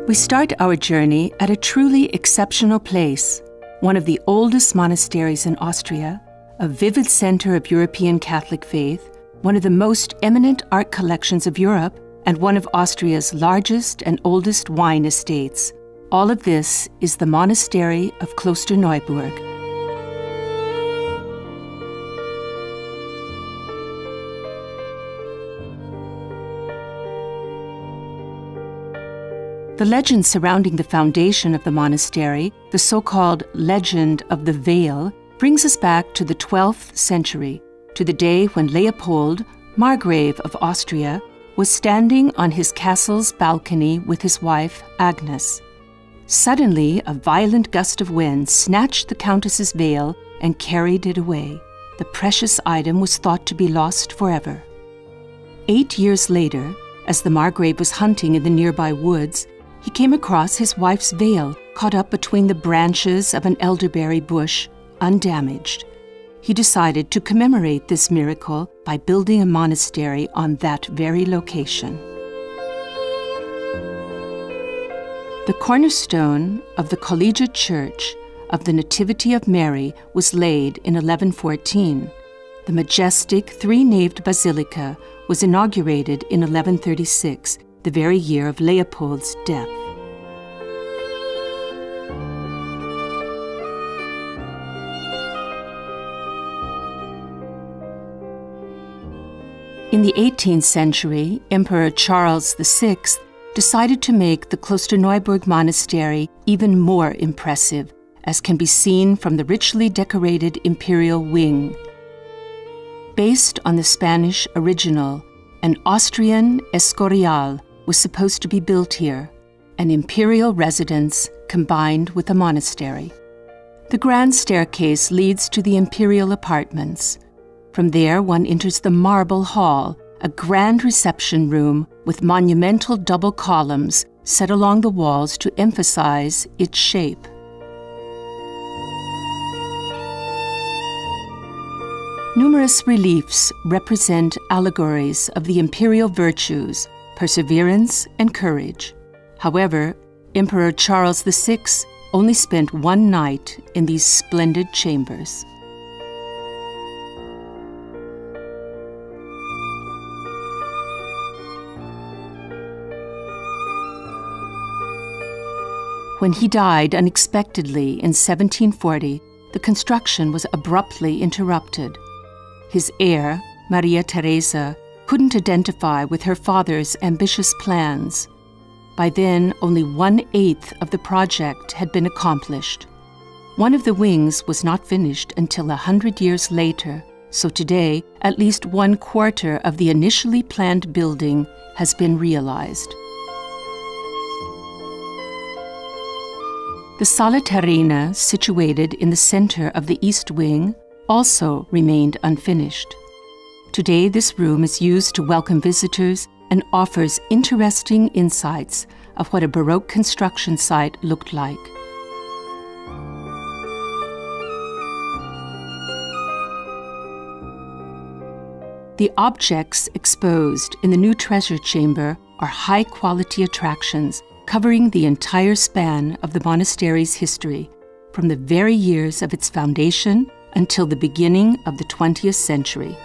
We start our journey at a truly exceptional place, one of the oldest monasteries in Austria, a vivid center of European Catholic faith, one of the most eminent art collections of Europe, and one of Austria's largest and oldest wine estates. All of this is the monastery of Klosterneuburg. The legend surrounding the foundation of the monastery, the so-called legend of the veil, brings us back to the 12th century, to the day when Leopold, Margrave of Austria, was standing on his castle's balcony with his wife, Agnes. Suddenly, a violent gust of wind snatched the countess's veil and carried it away. The precious item was thought to be lost forever. 8 years later, as the Margrave was hunting in the nearby woods, he came across his wife's veil caught up between the branches of an elderberry bush, undamaged. He decided to commemorate this miracle by building a monastery on that very location. The cornerstone of the Collegiate Church of the Nativity of Mary was laid in 1114. The majestic three-naved basilica was inaugurated in 1136, the very year of Leopold's death. In the 18th century, Emperor Charles VI decided to make the Klosterneuburg monastery even more impressive, as can be seen from the richly decorated imperial wing. Based on the Spanish original, an Austrian Escorial was supposed to be built here, an imperial residence combined with a monastery. The grand staircase leads to the imperial apartments. From there, one enters the marble hall, a grand reception room with monumental double columns set along the walls to emphasize its shape. Numerous reliefs represent allegories of the imperial virtues, perseverance, and courage. However, Emperor Charles VI only spent one night in these splendid chambers. When he died unexpectedly in 1740, the construction was abruptly interrupted. His heir, Maria Theresa, couldn't identify with her father's ambitious plans. By then, only 1/8 of the project had been accomplished. One of the wings was not finished until 100 years later, so today, at least 1/4 of the initially planned building has been realized. The Sala Terrena, situated in the center of the east wing, also remained unfinished. Today, this room is used to welcome visitors and offers interesting insights of what a Baroque construction site looked like. The objects exposed in the new treasure chamber are high-quality attractions covering the entire span of the monastery's history, from the very years of its foundation until the beginning of the 20th century.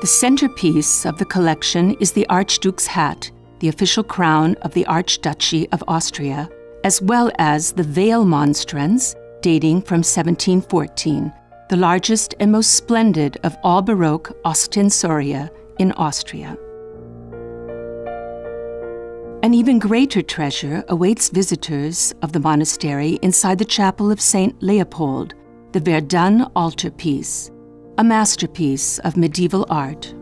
The centerpiece of the collection is the Archduke's hat, the official crown of the Archduchy of Austria, as well as the veil monstrance dating from 1714, the largest and most splendid of all Baroque ostensoria in Austria. An even greater treasure awaits visitors of the monastery inside the chapel of St. Leopold, the Verdun altarpiece, a masterpiece of medieval art.